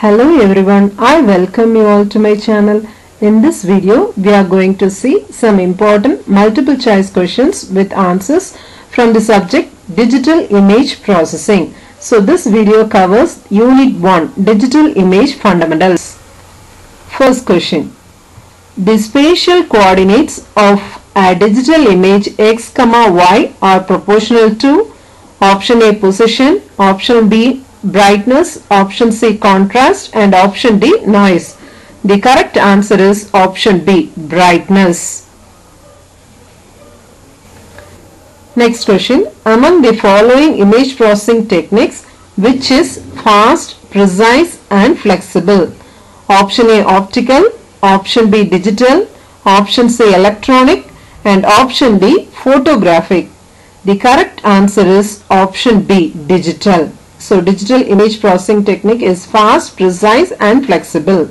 Hello everyone, I welcome you all to my channel. In this video, we are going to see some important multiple choice questions with answers from the subject Digital Image Processing. So this video covers Unit 1 Digital Image Fundamentals. First question. The spatial coordinates of a digital image x, y are proportional to option A position, option B brightness, option C contrast and option D noise. The correct answer is option B brightness. Next question. Among the following image processing techniques, which is fast, precise and flexible? Option A optical, option B digital, option C electronic and option D photographic. The correct answer is option B digital. So digital image processing technique is fast, precise and flexible.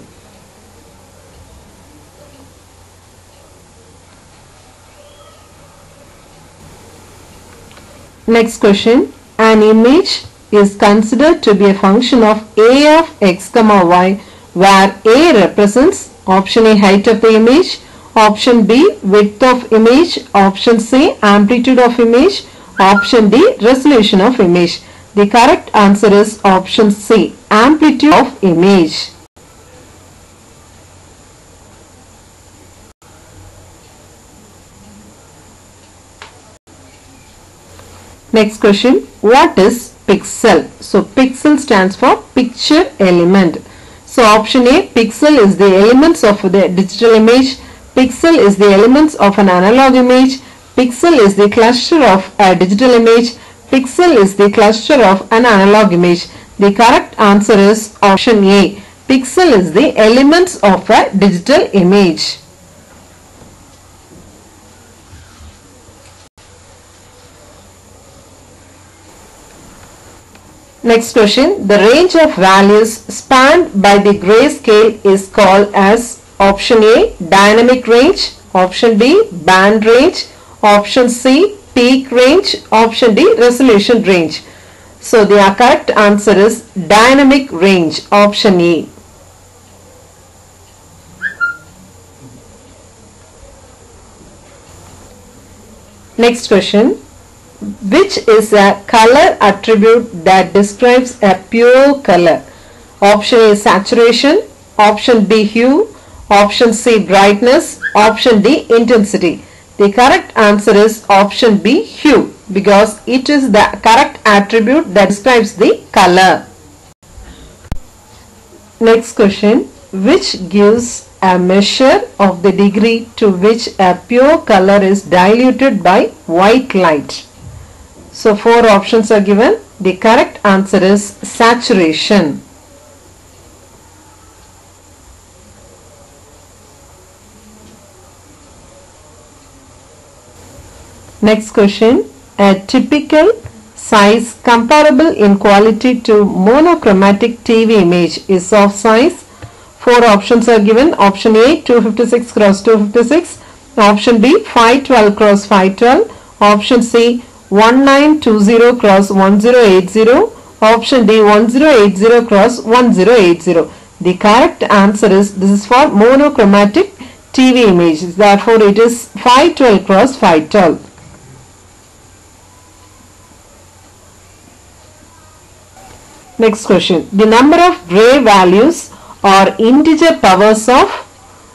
Next question. An image is considered to be a function of A of x, y, where A represents option A height of the image, option B width of image, option C amplitude of image, option D resolution of image. The correct answer is option C amplitude of image. Next question. What is pixel? So pixel stands for picture element. So option A, pixel is the elements of the digital image. Pixel is the elements of an analog image. Pixel is the cluster of a digital image. Pixel is the cluster of an analog image. The correct answer is option A. Pixel is the elements of a digital image. Next question. The range of values spanned by the grayscale is called as option A dynamic range, option B band range, option C peak range, option D resolution range. So the correct answer is dynamic range, option A. Next question. Which is a color attribute that describes a pure color? Option A saturation, option B hue, option C brightness, option D intensity. The correct answer is option B hue because it is the correct attribute that describes the color. Next question. Which gives a measure of the degree to which a pure color is diluted by white light? So 4 options are given. The correct answer is saturation. Next question. A typical size comparable in quality to monochromatic TV image is of size. 4 options are given. Option A 256 x 256. Option B 512 x 512. Option C 1920 x 1080. Option D 1080 x 1080. The correct answer is this is for monochromatic TV image. Therefore it is 512 x 512. Next question. The number of gray values are integer powers of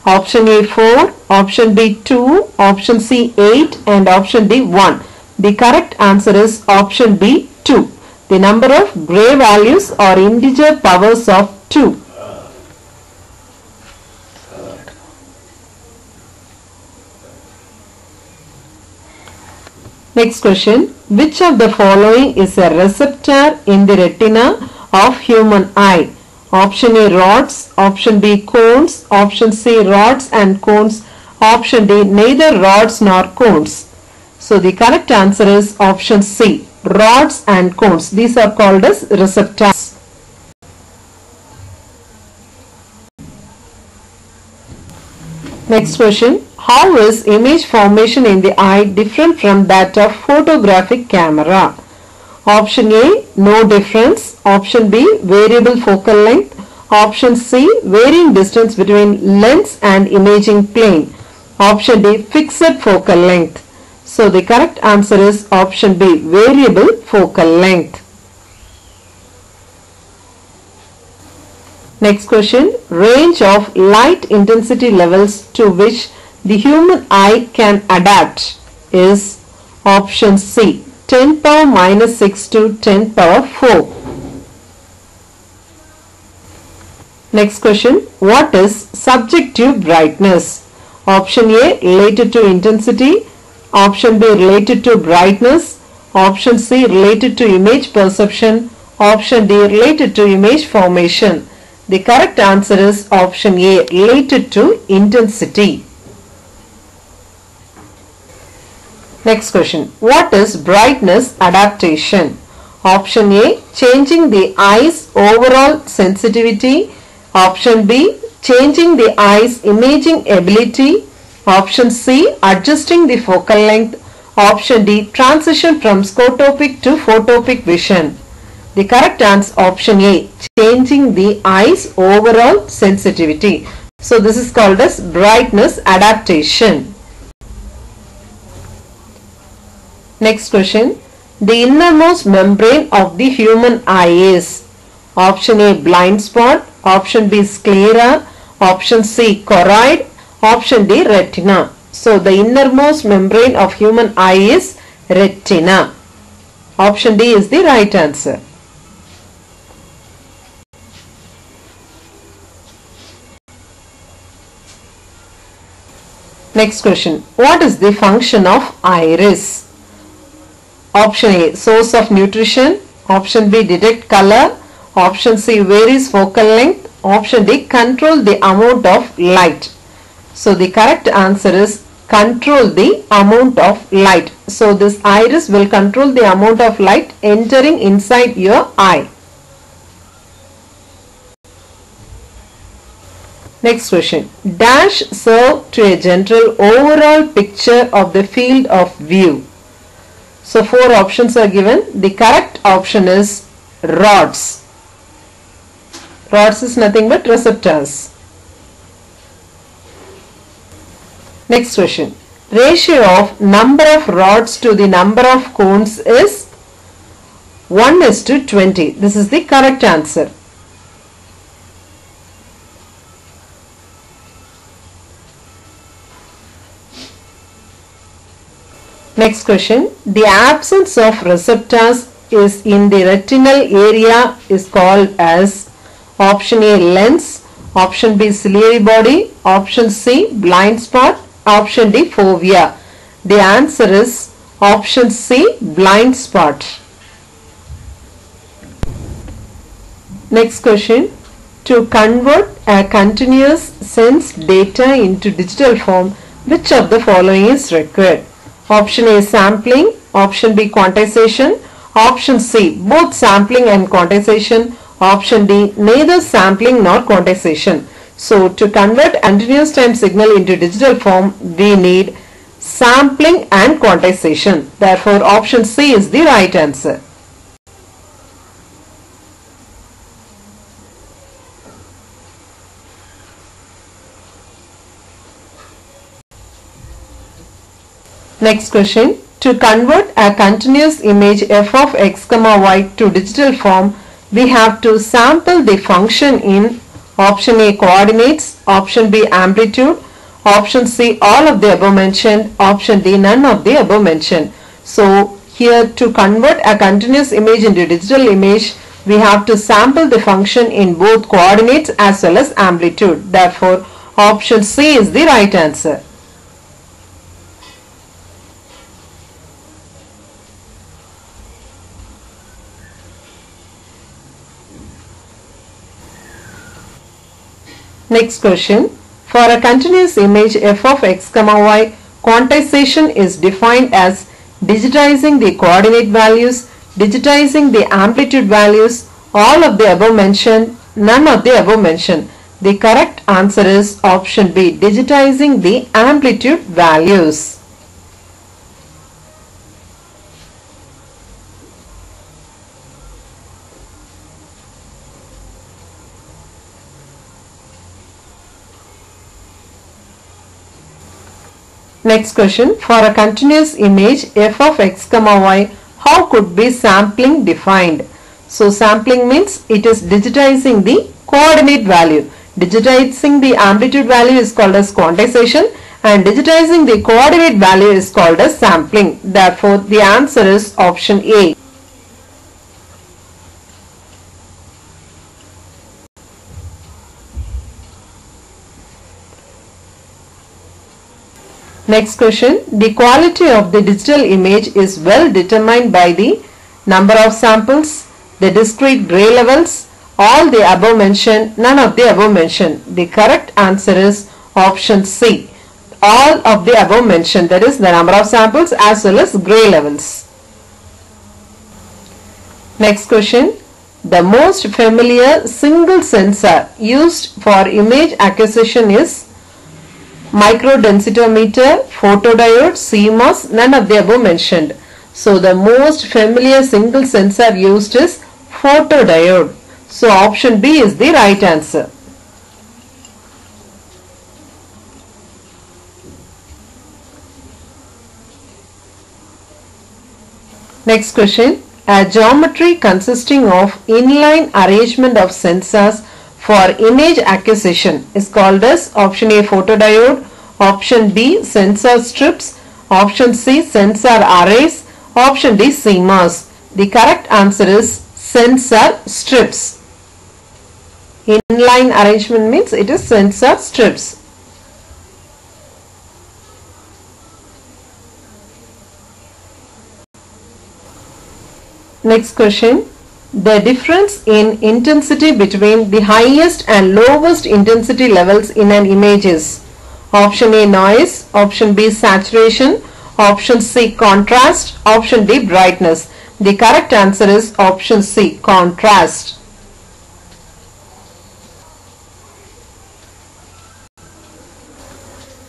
option A 4, option B 2, option C 8 and option D 1. The correct answer is option B 2. The number of gray values are integer powers of 2. Next question. Which of the following is a receptor in the retina of human eye? Option A rods, option B cones, option C rods and cones, option D neither rods nor cones. So the correct answer is option C rods and cones. These are called as receptors. Next question. How is image formation in the eye different from that of photographic camera? Option A no difference, option B variable focal length, Option C, varying distance between lens and imaging plane. Option D, fixed focal length. So the correct answer is option B, variable focal length. Next question, range of light intensity levels to which the human eye can adapt is option C, 10 power minus 6 to 10 power 4. Next question, what is subjective brightness? Option A, related to intensity. Option B, related to brightness. Option C, related to image perception. Option D, related to image formation. The correct answer is option A, related to intensity. Next question, what is brightness adaptation? Option A, changing the eye's overall sensitivity. Option B, changing the eye's imaging ability. Option C, adjusting the focal length. Option D, transition from scotopic to photopic vision. The correct answer option A, changing the eye's overall sensitivity. So this is called as brightness adaptation. Next question, the innermost membrane of the human eye is option A, blind spot. Option B, sclera. Option C, choroid. Option D, retina. So the innermost membrane of human eye is retina. Option D is the right answer. Next question, what is the function of iris? Option A, source of nutrition. Option B, detect color. Option C, varies focal length. Option D, control the amount of light. So the correct answer is control the amount of light. So this iris will control the amount of light entering inside your eye. Next question, dash serve to a general overall picture of the field of view. So 4 options are given. The correct option is rods. Rods is nothing but receptors. Next question, ratio of number of rods to the number of cones is 1:20. This is the correct answer. Next question, the absence of receptors is in the retinal area is called as option A, lens. Option B, ciliary body. Option C, blind spot. Option D, fovea. The answer is option C, blind spot. Next question, to convert a continuous sense data into digital form, which of the following is required? Option A, sampling. Option B, quantization. Option C, both sampling and quantization. Option D, neither sampling nor quantization. So to convert continuous time signal into digital form, we need sampling and quantization. Therefore option C is the right answer. Next question, to convert a continuous image f of x comma y to digital form, we have to sample the function in option A, coordinates. Option B, amplitude. Option C, all of the above mentioned. Option D, none of the above mentioned. So here, to convert a continuous image into digital image, we have to sample the function in both coordinates as well as amplitude. Therefore option C is the right answer. Next question, for a continuous image f of x comma y, quantization is defined as digitizing the coordinate values, digitizing the amplitude values, all of the above mentioned, none of the above mentioned. The correct answer is option B, digitizing the amplitude values. Next question. For a continuous image f of x comma y, how could be sampling defined? So sampling means it is digitizing the coordinate value. Digitizing the amplitude value is called as quantization, and digitizing the coordinate value is called as sampling. Therefore, the answer is option A. Next question. The quality of the digital image is well determined by the number of samples, the discrete gray levels, all the above mentioned, none of the above mentioned. The correct answer is option C. All of the above mentioned, that is the number of samples as well as gray levels. Next question. The most familiar single sensor used for image acquisition is microdensitometer, photodiode, CMOS, none of the above mentioned. So the most familiar single sensor used is photodiode. So option B is the right answer. Next question. A geometry consisting of inline arrangement of sensors for image acquisition is called as option A photodiode, option B sensor strips, option C sensor arrays, option D CMOS. The correct answer is sensor strips. Inline arrangement means it is sensor strips. Next question. The difference in intensity between the highest and lowest intensity levels in an image is option A noise, option B saturation, option C contrast, option D brightness. The correct answer is option C contrast.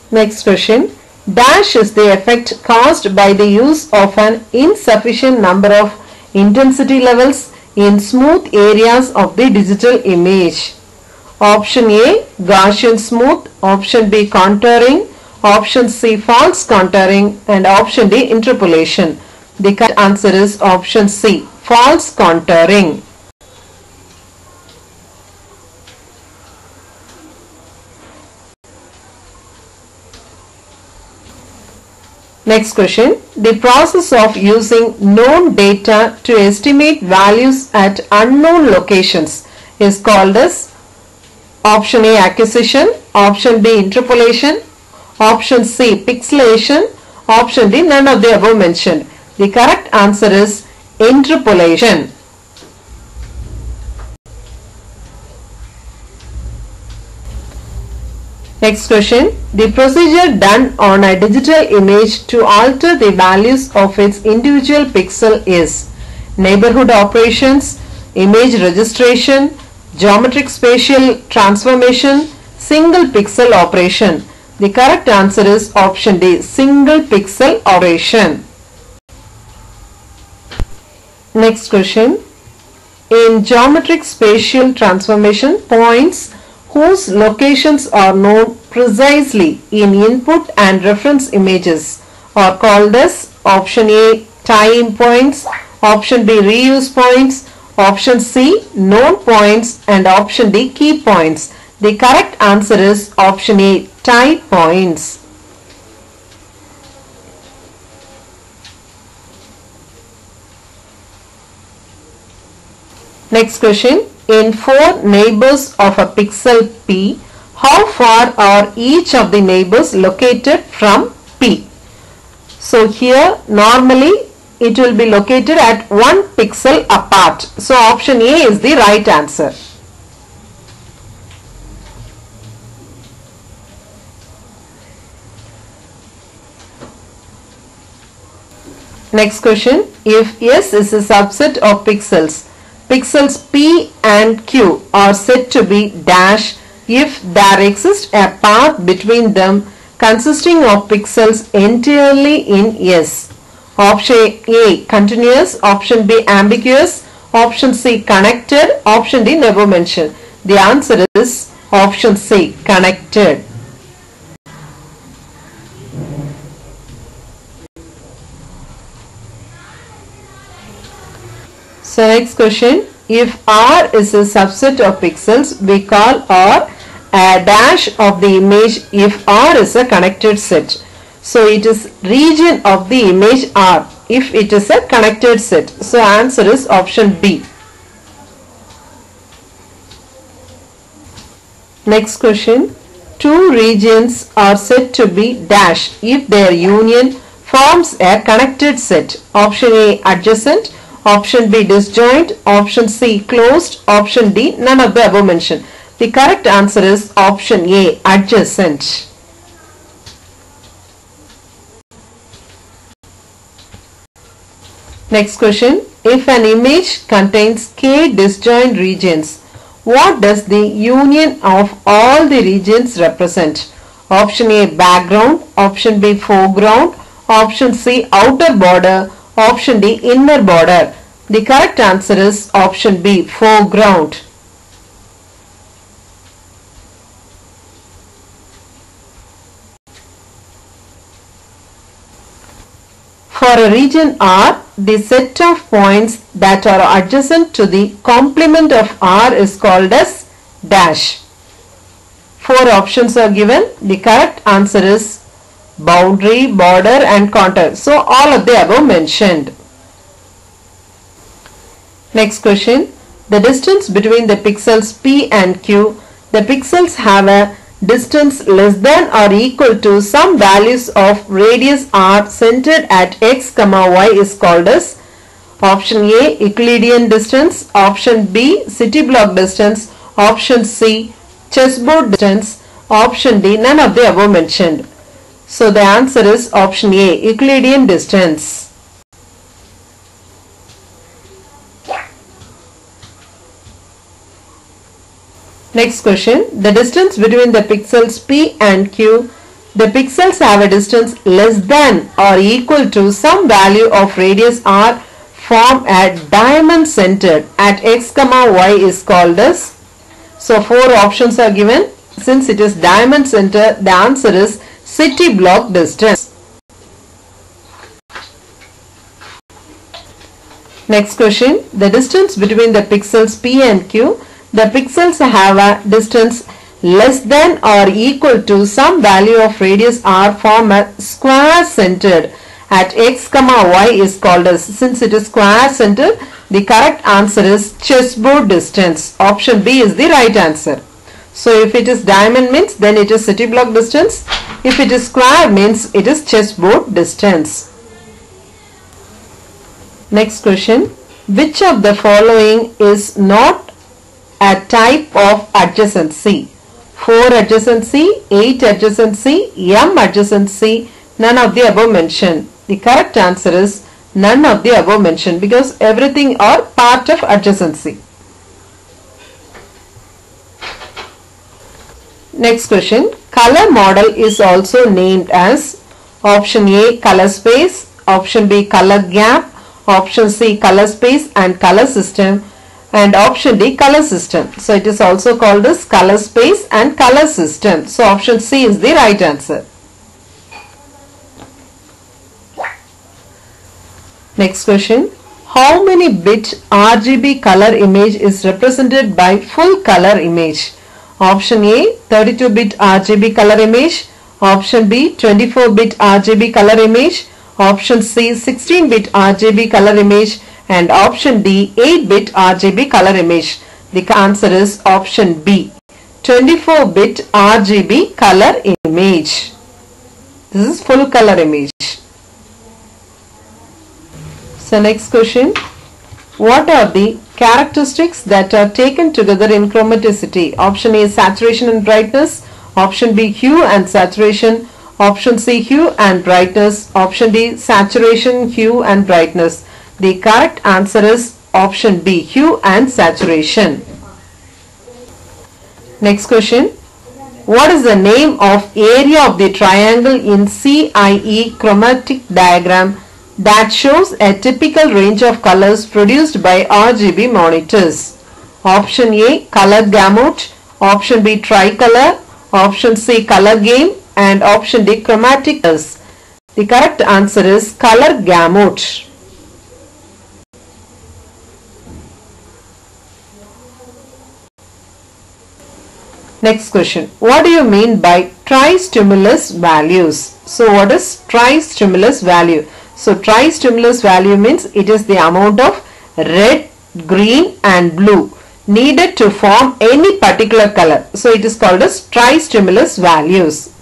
Next question. Dash is the effect caused by the use of an insufficient number of intensity levels in smooth areas of the digital image. Option A Gaussian smooth, option B contouring, option C false contouring, and option D interpolation. The correct answer is option C false contouring. Next question. The process of using known data to estimate values at unknown locations is called as option A acquisition, option B interpolation, option C pixelation, option D none of the above mentioned. The correct answer is interpolation. Next question. The procedure done on a digital image to alter the values of its individual pixel is neighborhood operations, image registration, geometric spatial transformation, single pixel operation. The correct answer is option D single pixel operation. Next question. In geometric spatial transformation, points whose locations are known precisely in input and reference images are called as option A tie-in points, option B reuse points, option C known points, and option D key points. The correct answer is option A tie points. Next question. In four neighbors of a pixel P, how far are each of the neighbors located from P? So here normally it will be located at 1 pixel apart. So option A is the right answer. Next question. If S is a subset of pixels, pixels P and Q are said to be dash if there exists a path between them consisting of pixels entirely in S. Option A continuous, option B ambiguous, option C connected, option D never mentioned. The answer is option C connected. So next question, if R is a subset of pixels, we call R a dash of the image if R is a connected set. So it is region of the image R if it is a connected set. So answer is option B. Next question, two regions are said to be dash if their union forms a connected set. Option A adjacent, option B disjoint, option C closed, option D none of the above mentioned. The correct answer is option A adjacent. Next question, if an image contains k disjoint regions, what does the union of all the regions represent? Option A background, option B foreground, option C outer border, option D inner border. The correct answer is option B foreground. For a region R, the set of points that are adjacent to the complement of R is called as dash. Four options are given. The correct answer is boundary, border and contour. So all of the above mentioned. Next question, the distance between the pixels P and Q. The pixels have a distance less than or equal to some values of radius r centered at x, y is called as option A Euclidean distance, option B city block distance, option C chessboard distance, option D none of the above mentioned. So the answer is option A Euclidean distance. Next question, the distance between the pixels P and Q. The pixels have a distance less than or equal to some value of radius r form a diamond centered at x, y is called as. So four options are given. Since it is diamond centered, the answer is city block distance. Next question, the distance between the pixels P and Q. The pixels have a distance less than or equal to some value of radius r form a square centered at x, y is called as. Since it is square centered, the correct answer is chessboard distance. Option B is the right answer. So if it is diamond means then it is city block distance. If it is square means it is chessboard distance. Next question, which of the following is not a type of adjacency? 4 adjacency, 8 adjacency, M adjacency, none of the above mentioned. The correct answer is none of the above mentioned because everything are part of adjacency. Next question, color model is also named as option A color space, option B color gap, option C color space and color system, and option D color system. So it is also called as color space and color system. So option C is the right answer. Next question, how many bit RGB color image is represented by full color image? Option A 32-bit RGB color image, option B 24-bit RGB color image, option C 16-bit RGB color image, and option D 8-bit RGB color image. The answer is option B 24-bit RGB color image. This is full color image. So next question, what are the characteristics that are taken together in chromaticity? Option A saturation and brightness, option B hue and saturation, option C hue and brightness, option D saturation, hue and brightness. The correct answer is option B hue and saturation. Next question, what is the name of area of the triangle in CIE chromatic diagram that shows a typical range of colors produced by RGB monitors? Option A color gamut, option B tricolor, option C color game, and option D chromatic colors. The correct answer is color gamut. Next question. What do you mean by tri-stimulus values? So what is tri-stimulus value? So tri-stimulus value means it is the amount of red, green and blue needed to form any particular color. So it is called as tri-stimulus values.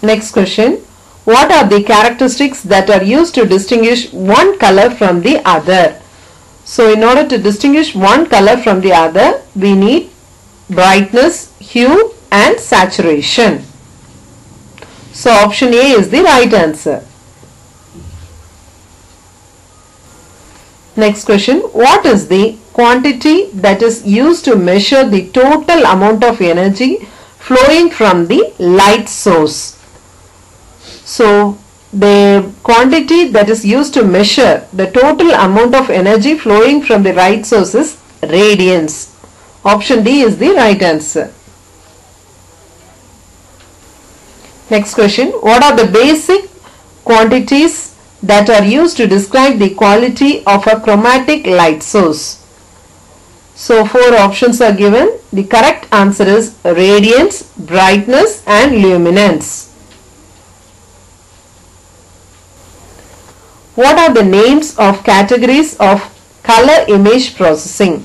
Next question. What are the characteristics that are used to distinguish one color from the other? So in order to distinguish one color from the other, we need brightness, hue and saturation. So option A is the right answer. Next question. What is the quantity that is used to measure the total amount of energy flowing from the light source? So the quantity that is used to measure the total amount of energy flowing from the light source is radiance. Option D is the right answer. Next question. What are the basic quantities that are used to describe the quality of a chromatic light source? So 4 options are given. The correct answer is radiance, brightness and luminance. What are the names of categories of color image processing?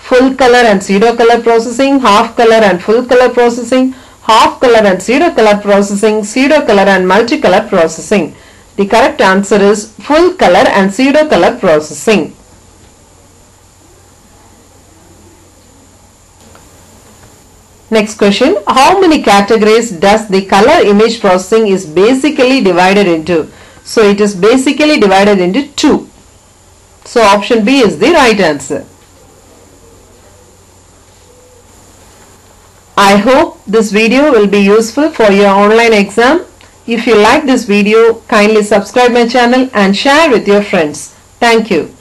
Full color and pseudo color processing, half color and full color processing, half color and pseudo color processing, pseudo color and multicolor processing. The correct answer is full color and pseudo color processing. Next question. How many categories does the color image processing is basically divided into? So it is basically divided into 2. So option B is the right answer. I hope this video will be useful for your online exam. If you like this video, kindly subscribe my channel and share with your friends. Thank you.